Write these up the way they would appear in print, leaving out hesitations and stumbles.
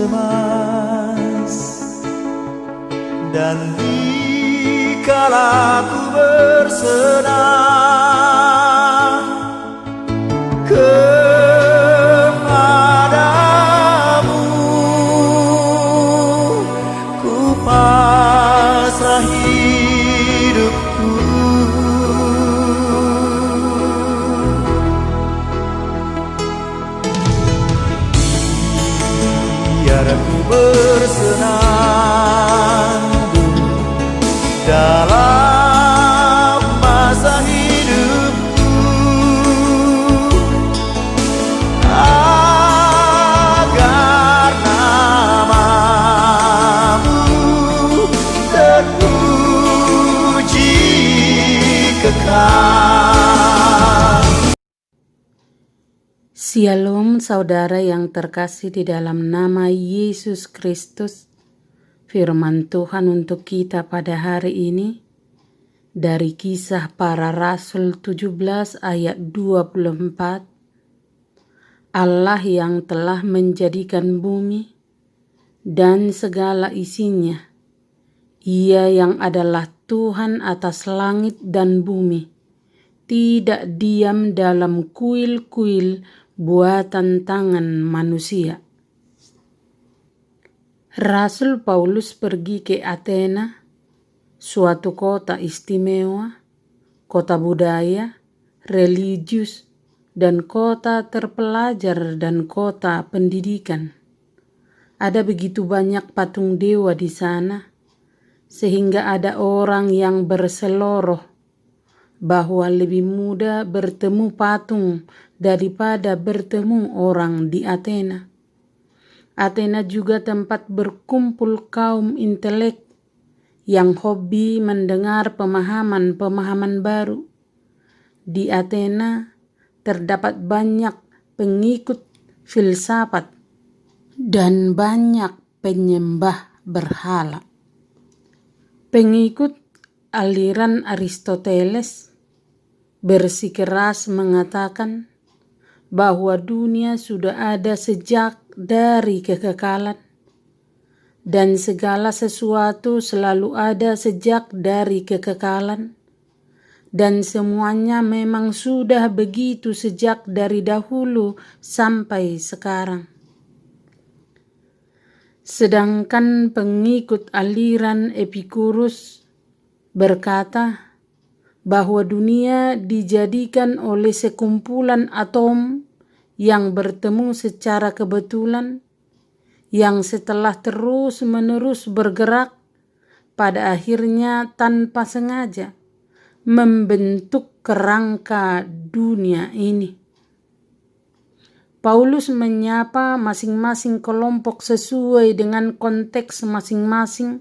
cemas, dan dikala ku bersenang kepadamu, ku pasrah hidupku. Biar ku bersenandung dalam masa hidupku, agar namamu terpuji kekal. Shalom saudara yang terkasih di dalam nama Yesus Kristus. Firman Tuhan untuk kita pada hari ini dari Kisah Para Rasul 17 ayat 24. Allah yang telah menjadikan bumi dan segala isinya, Ia yang adalah Tuhan atas langit dan bumi, tidak diam dalam kuil-kuil buatan tangan manusia. Rasul Paulus pergi ke Athena, suatu kota istimewa, kota budaya, religius, dan kota terpelajar dan kota pendidikan. Ada begitu banyak patung dewa di sana, sehingga ada orang yang berseloroh bahwa lebih mudah bertemu patung daripada bertemu orang di Athena. Athena juga tempat berkumpul kaum intelek yang hobi mendengar pemahaman-pemahaman baru. Di Athena terdapat banyak pengikut filsafat dan banyak penyembah berhala. Pengikut aliran Aristoteles bersikeras mengatakan bahwa dunia sudah ada sejak dari kekekalan, dan segala sesuatu selalu ada sejak dari kekekalan, dan semuanya memang sudah begitu sejak dari dahulu sampai sekarang. Sedangkan pengikut aliran Epikurus berkata bahwa dunia dijadikan oleh sekumpulan atom yang bertemu secara kebetulan, yang setelah terus-menerus bergerak, pada akhirnya tanpa sengaja membentuk kerangka dunia ini. Paulus menyapa masing-masing kelompok sesuai dengan konteks masing-masing.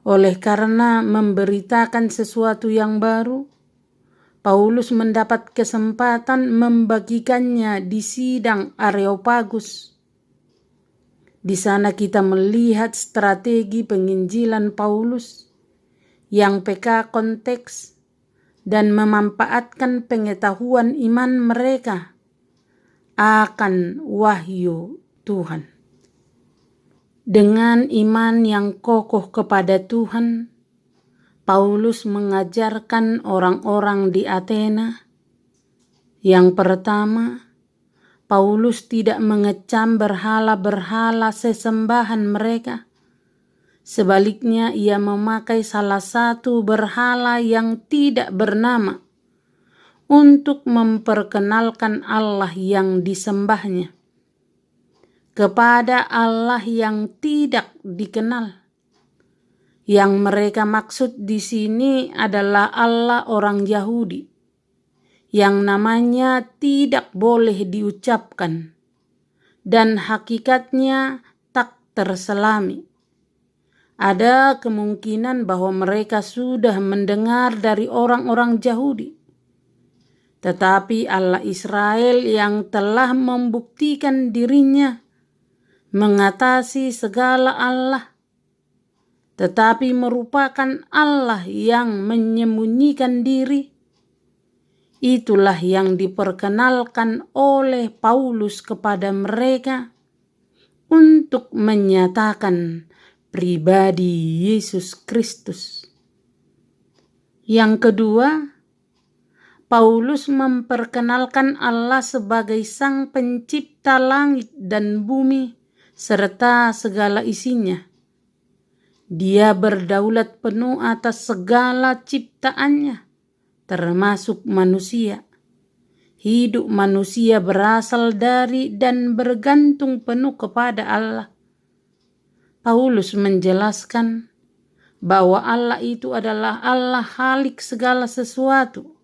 Oleh karena memberitakan sesuatu yang baru, Paulus mendapat kesempatan membagikannya di sidang Areopagus. Di sana kita melihat strategi penginjilan Paulus yang peka konteks dan memanfaatkan pengetahuan iman mereka akan wahyu Tuhan. Dengan iman yang kokoh kepada Tuhan, Paulus mengajarkan orang-orang di Athena. Yang pertama, Paulus tidak mengecam berhala-berhala sesembahan mereka. Sebaliknya, ia memakai salah satu berhala yang tidak bernama untuk memperkenalkan Allah yang disembahnya kepada Allah yang tidak dikenal. Yang mereka maksud di sini adalah Allah orang Yahudi, yang namanya tidak boleh diucapkan dan hakikatnya tak terselami. Ada kemungkinan bahwa mereka sudah mendengar dari orang-orang Yahudi, tetapi Allah Israel yang telah membuktikan dirinya mengatasi segala Allah, tetapi merupakan Allah yang menyembunyikan diri. Itulah yang diperkenalkan oleh Paulus kepada mereka untuk menyatakan pribadi Yesus Kristus. Yang kedua, Paulus memperkenalkan Allah sebagai Sang Pencipta langit dan bumi serta segala isinya. Dia berdaulat penuh atas segala ciptaannya, termasuk manusia. Hidup manusia berasal dari dan bergantung penuh kepada Allah. Paulus menjelaskan bahwa Allah itu adalah Allah Khalik segala sesuatu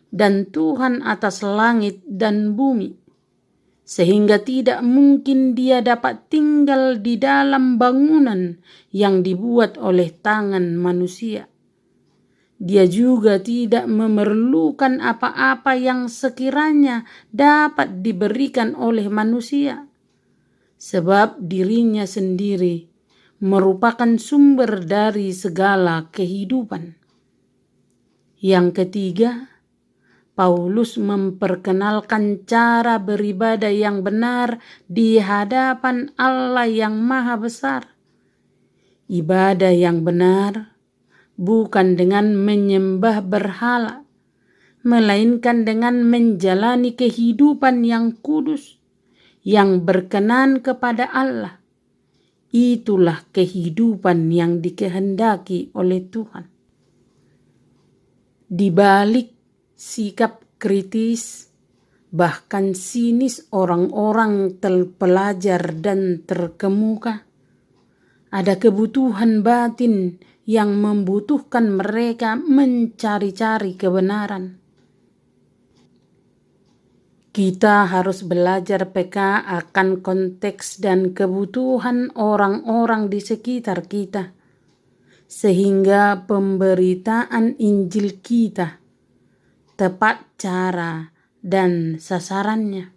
dan Tuhan atas langit dan bumi, sehingga tidak mungkin dia dapat tinggal di dalam bangunan yang dibuat oleh tangan manusia. Dia juga tidak memerlukan apa-apa yang sekiranya dapat diberikan oleh manusia, sebab dirinya sendiri merupakan sumber dari segala kehidupan. Yang ketiga, Paulus memperkenalkan cara beribadah yang benar di hadapan Allah yang Maha Besar. Ibadah yang benar bukan dengan menyembah berhala, melainkan dengan menjalani kehidupan yang kudus, yang berkenan kepada Allah. Itulah kehidupan yang dikehendaki oleh Tuhan. Di balik sikap kritis, bahkan sinis orang-orang terpelajar dan terkemuka, ada kebutuhan batin yang membutuhkan mereka mencari-cari kebenaran. Kita harus belajar peka akan konteks dan kebutuhan orang-orang di sekitar kita, sehingga pemberitaan Injil kita tepat cara dan sasarannya.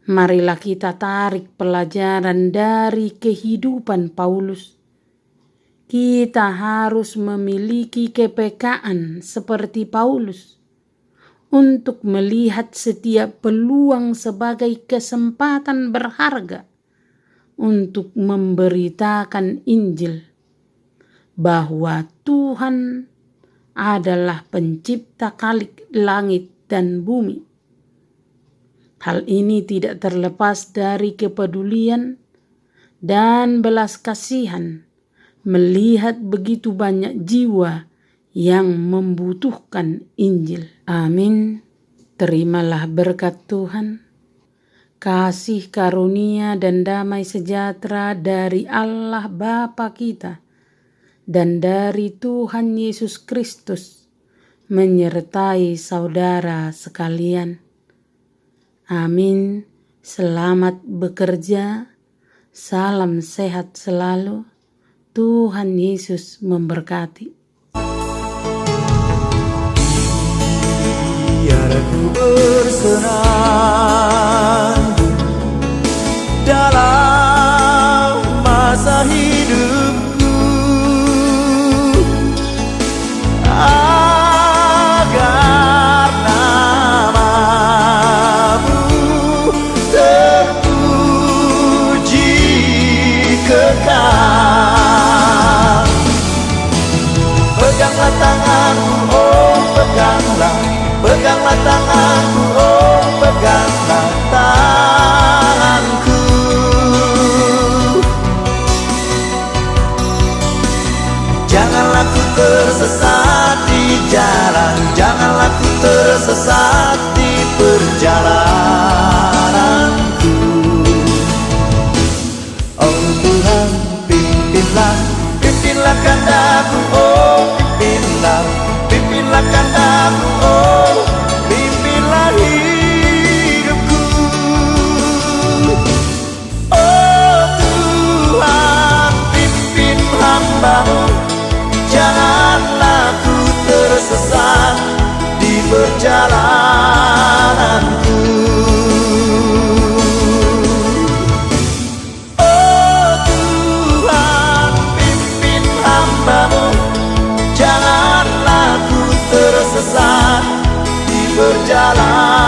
Marilah kita tarik pelajaran dari kehidupan Paulus. Kita harus memiliki kepekaan seperti Paulus untuk melihat setiap peluang sebagai kesempatan berharga untuk memberitakan Injil bahwa Tuhan adalah pencipta Khalik langit dan bumi. Hal ini tidak terlepas dari kepedulian dan belas kasihan melihat begitu banyak jiwa yang membutuhkan Injil. Amin. Terimalah berkat Tuhan, kasih karunia dan damai sejahtera dari Allah Bapa kita dan dari Tuhan Yesus Kristus menyertai saudara sekalian. Amin. Selamat bekerja. Salam sehat selalu. Tuhan Yesus memberkati. Biar ku bersenang dalam masa hidupku, agar namamu terpuji kekal. Peganglah tanganku, oh peganglah, peganglah tanganku, oh peganglah tanganku. Janganlah ku tersesat di jalan, janganlah ku tersesat di perjalananku. Oh Tuhan, pimpinlah, pimpinlah kehendakku, oh pimpinlah, pimpinlah kehendakku, oh pimpinlah hidupku. Oh Tuhan, pimpin hamba-Mu, janganlah ku tersesat di perjalananku. Oh Tuhan, pimpin hamba-Mu, janganlah ku tersesat di perjalanan.